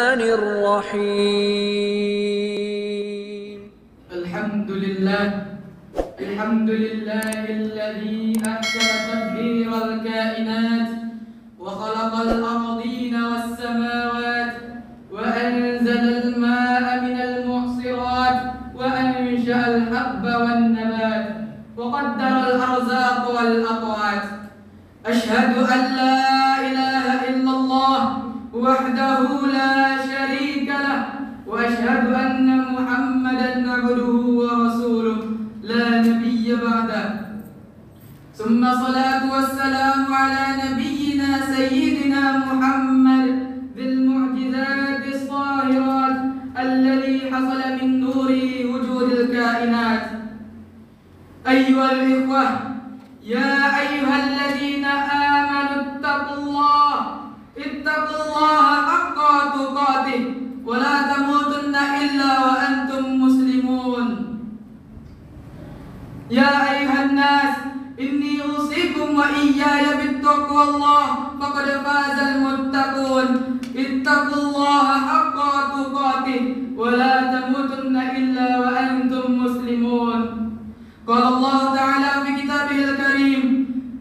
الرحمن الرحيم. الحمد لله الذي أحسن تدبير الكائنات وخلق الأرضين والسماوات وأنزل الماء من المعصرات وأنشأ الحب والنبات وقدر الأرزاق والأقوات. أشهد أن لا إله إلا الله وحده لا شريك له وأشهد أن محمدا عبده ورسوله لا نبي بعده. ثم الصلاة والسلام على نبينا سيدنا محمد ذي المعجزات الصاهرات الذي حصل من نوره وجود الكائنات. أيها الإخوة، يا أيها الذين آمنوا اتقوا الله حق تقاته ولا تموتن إلا وأنتم مسلمون. يا أيها الناس إني أوصيكم وإياي بالتقوى الله فقد فاز المتقون. اتقوا الله حق تقاته ولا تموتن إلا وأنتم مسلمون. قال الله تعالى في كتابه الكريم: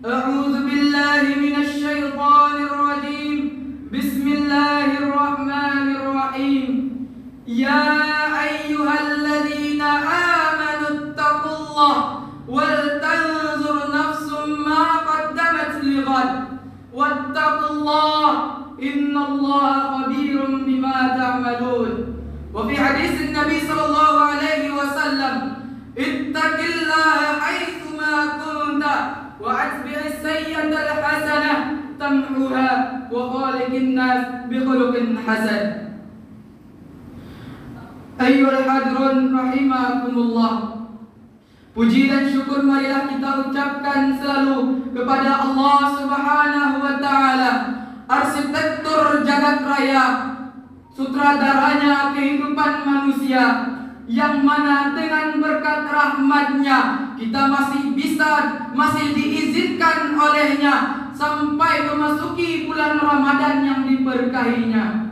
أعوذ بالله من الشيطان الرجيم. بسم الله الرحمن الرحيم. يا أيها الذين آمنوا اتقوا الله ولتنظر نفس ما قدمت لغد واتقوا الله إن الله خبير بما تعملون. وفي حديث النبي صلى الله عليه وسلم: اتق الله حيثما كنت وأتبع السيئة الحسنة تمحوها وخالق الناس بخلق حسن. Ayyuhal hadirun rahimakumullah. Puji dan syukur marilah kita ucapkan selalu kepada Allah Subhanahu wa taala, arsitektur jagat raya, sutradaranya kehidupan manusia, yang mana dengan berkat rahmat-Nya kita masih diizinkan olehnya sampai memasuki bulan Ramadan yang diberkahinya.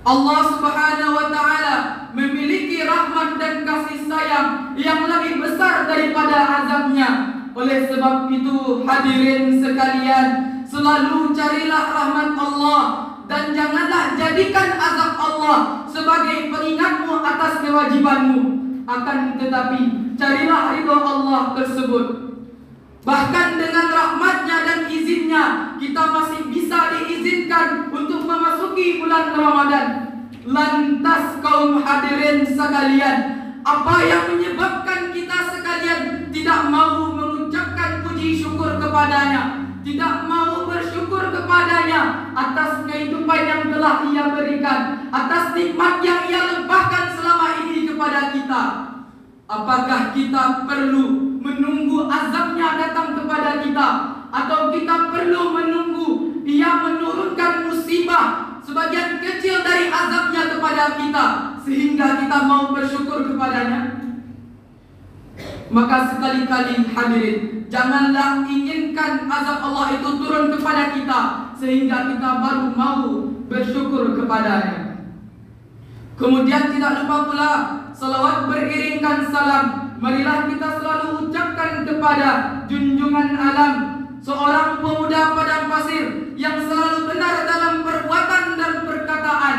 Allah Subhanahu wa taala memiliki rahmat dan kasih sayang yang lebih besar daripada azabnya. Oleh sebab itu, hadirin sekalian, selalu carilah rahmat Allah dan janganlah jadikan azab Allah sebagai pengingatmu atas kewajibanmu. Akan tetapi, carilah ridho Allah tersebut. Bahkan dengan rahmatnya dan izinnya, kita masih bisa diizinkan untuk memasuki bulan Ramadan. Lantas kaum hadirin sekalian, apa yang menyebabkan kita sekalian tidak mau mengucapkan puji syukur kepadanya, tidak mau bersyukur kepadanya atas kehidupan yang telah Ia berikan, atas nikmat yang Ia limpahkan selama ini kepada kita? Apakah kita perlu menunggu azabnya datang kepada kita, atau kita perlu menunggu Ia menurunkan musibah sebagian kecil dari azabnya kepada kita sehingga kita mau bersyukur kepadanya? Maka sekali-kali hadirin, janganlah inginkan azab Allah itu turun kepada kita sehingga kita baru mau bersyukur kepadanya. Kemudian tidak lupa pula salawat beriringkan salam. Marilah kita selalu ucapkan kepada junjungan alam, seorang pemuda padang pasir yang selalu benar dalam perbuatan dan perkataan.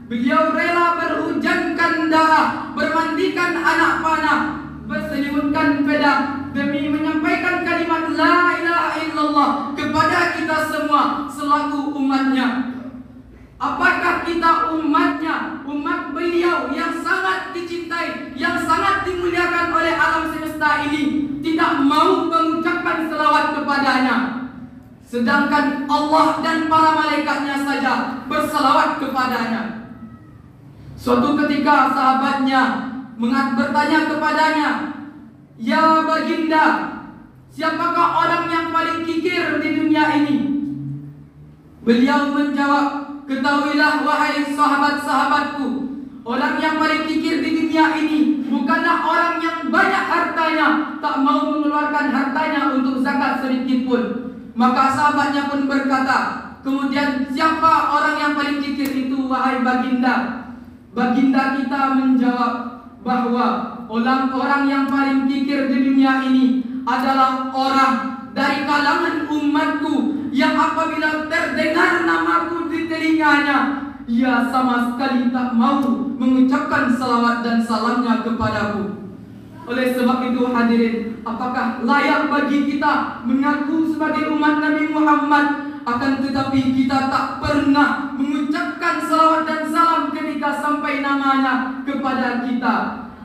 Beliau rela berhujankan darah, bermandikan anak panah, berselimutkan pedang demi menyampaikan kalimat la ilaha illallah kepada kita semua selaku umatnya. Apakah kita umatnya, umat beliau yang sangat dicintai, yang sangat dimuliakan oleh alam semesta ini, tidak mau mengucapkan selawat kepadanya, sedangkan Allah dan para malaikatnya saja berselawat kepadanya? Suatu ketika sahabatnya bertanya kepadanya, "Ya baginda, siapakah orang yang paling kikir di dunia ini?" Beliau menjawab, "Ketahuilah wahai sahabat-sahabatku, orang yang paling kikir di dunia ini bukanlah orang yang banyak hartanya, tak mau mengeluarkan hartanya untuk zakat sedikit pun." Maka sahabatnya pun berkata, "Kemudian siapa orang yang paling kikir itu, wahai baginda. Baginda kita menjawab bahwa orang-orang yang paling kikir di dunia ini adalah orang dari kalangan umatku yang apabila terdengar namaku di telinganya, ia sama sekali tak mau mengucapkan salawat dan salamnya kepadaku. Oleh sebab itu hadirin, apakah layak bagi kita mengaku sebagai umat Nabi Muhammad, akan tetapi kita tak pernah mengucapkan salawat dan salam ketika sampai namanya kepada kita?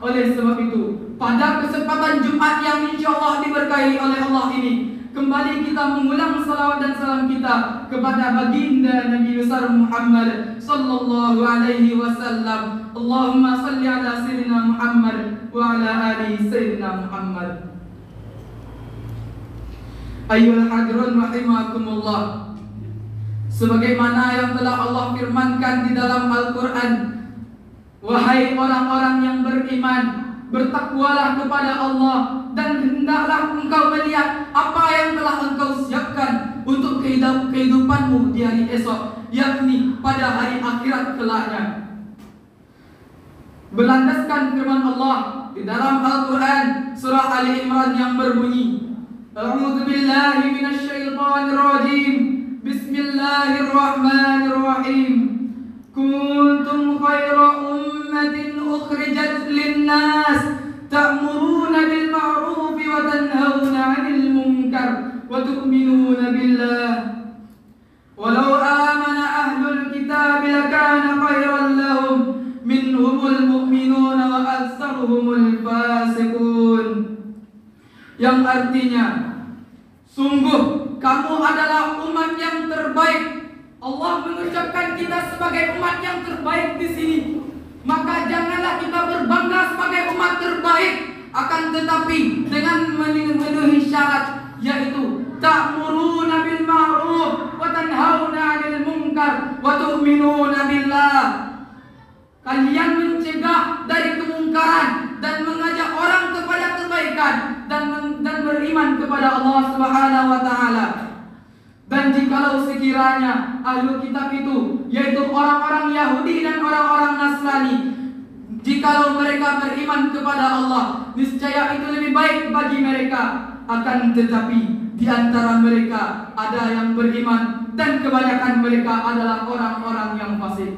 Oleh sebab itu, pada kesempatan Jumat yang insya Allah diberkahi oleh Allah ini, kembali kita mengulang salawat dan salam kita kepada baginda Nabi besar Muhammad sallallahu alaihi wasallam. Allahumma salli ala sayyidina Muhammad wa ala ali sayyidina Muhammad. Ayyuhal hadirun rahimakumullah, sebagaimana yang telah Allah firmankan di dalam Al-Quran, wahai orang-orang yang beriman, bertakwalah kepada Allah dan hendaklah engkau melihat apa yang telah engkau siapkan untuk kehidupanmu di hari esok, yakni pada hari akhirat kelaknya. Berlandaskan firman Allah di dalam Al-Quran surah Ali Imran yang berbunyi, A'udzu billahi minasyaitonir rajim. Bismillahirrahmanirrahim. Kuntum khaira ummatin ukhrijat lin-nas ta'muruna bil ma'ruf wa tanhauna 'anil munkar wa tu'minuna billah. Walau amana ahlul kitab lakana khairan lahum minhumul mu'minuna wa aktsaruhumul fasiqun. Yang artinya, sungguh kamu adalah umat yang terbaik. Allah mengucapkan kita sebagai umat yang terbaik di sini. Maka janganlah kita berbangga sebagai umat terbaik, akan tetapi dengan memenuhi syarat, yaitu ta'muruna bil ma'ruf wa tanhauna 'anil munkar wa tu'minuna billah. Kalian mencegah dari kemungkaran dan mengajak orang kepada kebaikan dan beriman kepada Allah Subhanahu wa taala. Dan jikalau sekiranya ahlu kitab itu, yaitu orang-orang Yahudi dan orang-orang Nasrani, jikalau mereka beriman kepada Allah, niscaya itu lebih baik bagi mereka. Akan tetapi di antara mereka ada yang beriman dan kebanyakan mereka adalah orang-orang yang fasik.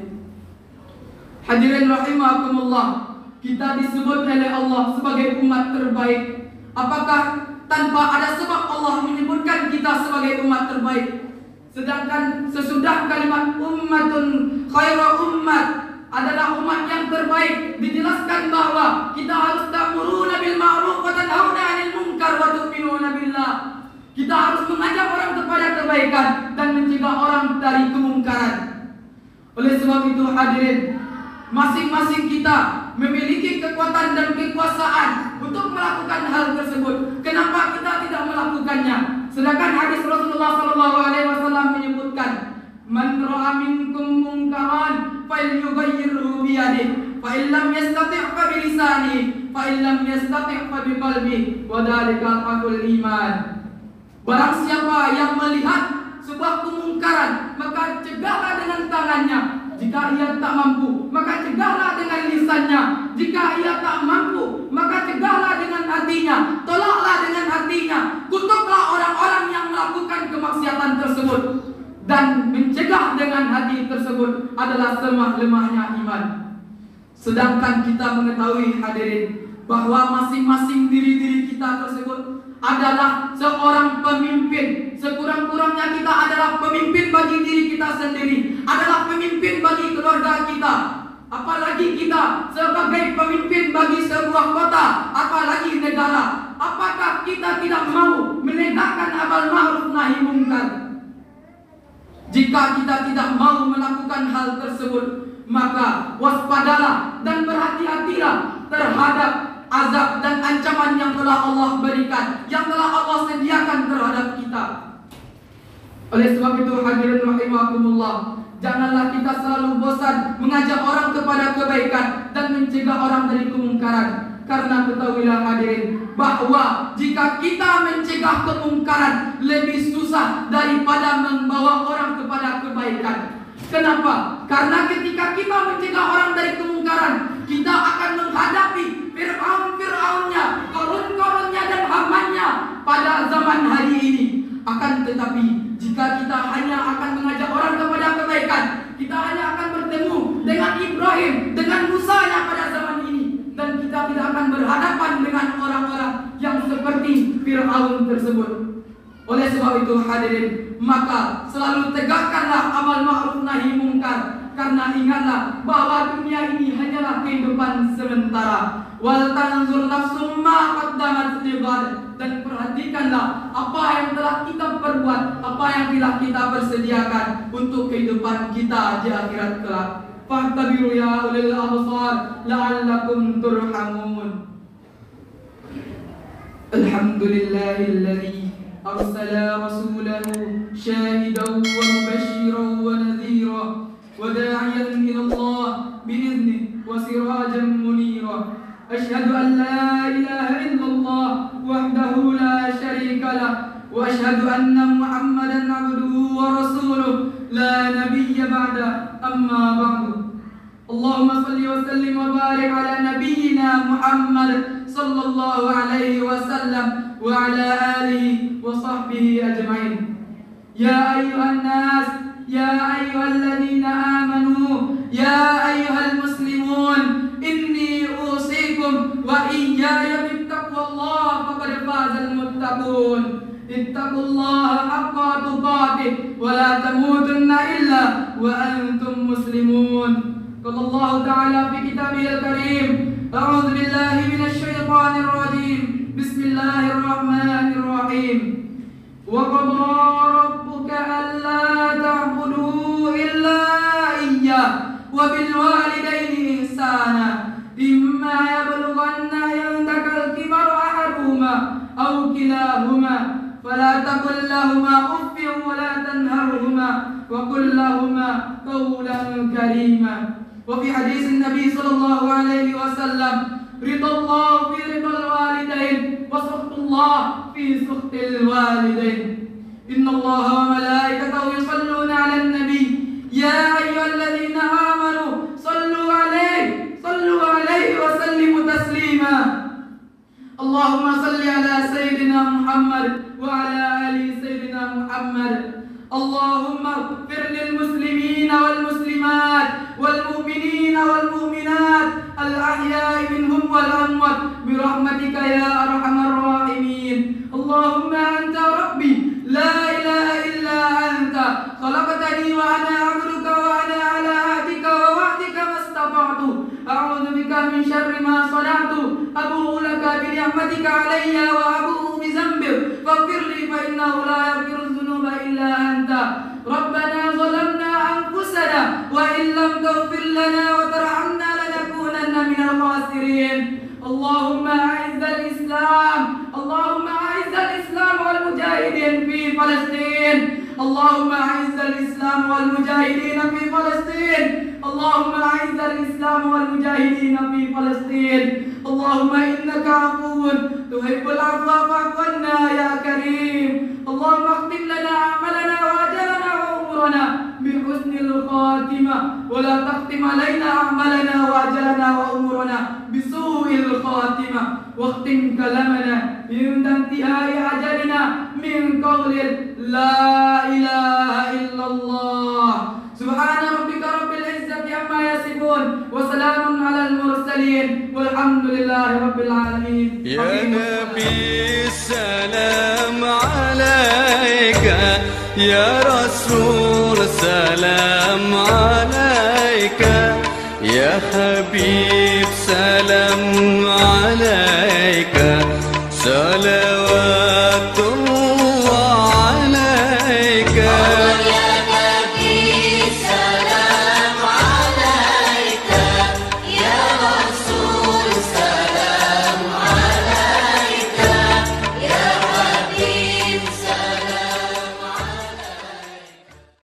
Hadirin rahimakumullah, kita disebut oleh Allah sebagai umat terbaik. Apakah tanpa ada sebab Allah menyebutkan kita sebagai umat terbaik? Sedangkan sesudah kalimat ummatun khaira ummat adalah umat yang terbaik, dijelaskan bahwa kita harus ta'muruna bil ma'ruf wa tanhauna 'anil munkar wa tu'minuna billah. Kita harus mengajak orang kepada kebaikan dan mencegah orang dari kemungkaran. Oleh sebab itu hadirin, masing-masing kita memiliki kekuatan dan kekuasaan untuk melakukan hal tersebut. Kenapa kita tidak melakukannya? Sedangkan hadis Rasulullah SAW menyebutkan, Man ra'a minkum munkaran falyughayyirhu biyadihi, fa in lam yastati' fa bilisanihi, fa in lam yastati' fa biqalbihi, wa dzalika al-aqul iman. Barang siapa yang melihat sebuah kemungkaran, maka cegahlah dengan tangannya. Jika ia tak mampu, maka cegahlah dengan lisannya. Jika ia tak mampu, maka cegahlah dengan hatinya. Tolaklah dengan hatinya. Kutuklah orang-orang yang melakukan kemaksiatan tersebut. Dan mencegah dengan hati tersebut adalah selemah-lemahnya iman. Sedangkan kita mengetahui hadirin, bahwa masing-masing diri-diri kita tersebut adalah seorang pemimpin. Sekurang-kurangnya kita adalah pemimpin bagi diri kita sendiri, adalah pemimpin bagi keluarga kita. Apalagi kita sebagai pemimpin bagi sebuah kota, apalagi negara. Apakah kita tidak mau menegakkan amar ma'ruf nahi munkar? Jika kita tidak mau melakukan hal tersebut, maka waspadalah dan berhati-hatilah terhadap azab dan ancaman yang telah Allah berikan, yang telah Allah sediakan terhadap kita. Oleh sebab itu hadirin rahimakumullah, janganlah kita selalu bosan mengajak orang kepada kebaikan dan mencegah orang dari kemungkaran. Karena ketahuilah hadirin, bahwa jika kita mencegah kemungkaran lebih susah daripada membawa orang kepada kebaikan. Kenapa? Karena ketika kita mencegah orang dari kemungkaran, kita akan menghadapi Fir'aun-Fir'aunnya, korun-korunnya dan hamannya pada zaman hari ini. Akan tetapi, jika kita hanya akan mengajak orang kepada kebaikan, kita hanya akan bertemu dengan Ibrahim, dengan Musanya pada zaman ini, dan kita tidak akan berhadapan dengan orang-orang yang seperti Fir'aun tersebut. Oleh sebab itu hadirin, maka selalu tegakkanlah amal ma'ruf nahi mungkar, karena ingatlah bahwa dunia ini hanyalah kehidupan sementara. Wal tanzur nafsum ma qaddamat lighad, dan perhatikanlah apa yang telah kita perbuat, apa yang telah kita persediakan untuk kehidupan kita di akhirat kelak. Fahtabiru ya ulil absar la'allakum turhamun. Alhamdulillahilladzi أرسل رسوله شاهدا ومبشرا ونذيرا وداعيا إلى الله بإذنه وسراجا منيرا. أشهد أن لا إله إلا الله وحده لا شريك له، وأشهد أن محمدا عبده ورسوله لا نبي بعده. أما بعد، اللهم صل وسلم وبارك على نبينا محمد صلى الله عليه وسلم وعلى آله وصحبه أجمعين. يا أيها الناس، يا أيها الذين آمنوا، يا أيها المسلمون، إني أوصيكم وإياي بتقوى الله، فقد فاز المتقون. اتقوا الله حق تقاته ولا تموتن إلا وأنتم مسلمون. قال الله تعالى في كتابه الكريم: أعوذ بالله من الشيطان الرجيم، بسم الله الرحمن الرحيم. وقضى ربك ألا تعبدوا إلا إياه وبالوالدين إحسانا إما يبلغن عندك الكبر أحدهما أو كلاهما فلا تقل لهما أف ولا تنهرهما وقل لهما قولا كريما. وفي حديث النبي صلى الله عليه وسلم: رضا الله في رضا الوالدين وسخط الله في سخط الوالدين. إن الله وملائكته يصلون على النبي يا أيها الذين آمنوا صلوا عليه وسلموا تسليما. اللهم صل على سيدنا محمد وعلى آل سيدنا محمد. اللهم اغفر للمسلمين والمسلمات والمؤمنين والمؤمنات الأحياء منهم والأموات برحمتك يا أرحم الراحمين. اللهم أنت ربي لا إله إلا أنت، خلقتني وأنا عبدك وأنا على عهدك ووعدك ما استطعت. أعوذ بك من شر ما صنعت، أبوء لك بنعمتك علي وأبوء بذنبي فاغفر لي فإنه لا يغفر الذنوب إلا أنت. ربنا ظلمنا أنفسنا وإن لم تغفر لنا وترحمنا لنكونن من الخاسرين. اللهم أعز الإسلام، اللهم أعز الإسلام والمجاهدين في فلسطين. اللهم أعز الإسلام والمجاهدين في فلسطين. اللهم أعز الإسلام والمجاهدين في فلسطين. اللهم إنك عفو تحب العفو فاعف عنا يا كريم. اللهم اختم لنا أعمالنا وأجلنا وأمورنا بحسن الخاتمة، ولا تختم علينا أعمالنا وأجلنا وأمورنا بسوء الخاتمة. واختم كلامنا عند انتهاء أجلنا من قول لا إله إلا الله. سبحان ربك رب العزة عما يصفون وسلام على المرسلين والحمد لله رب العالمين. يا نبي السلام عليك، يا رسول سلام عليك، يا حبيب سلام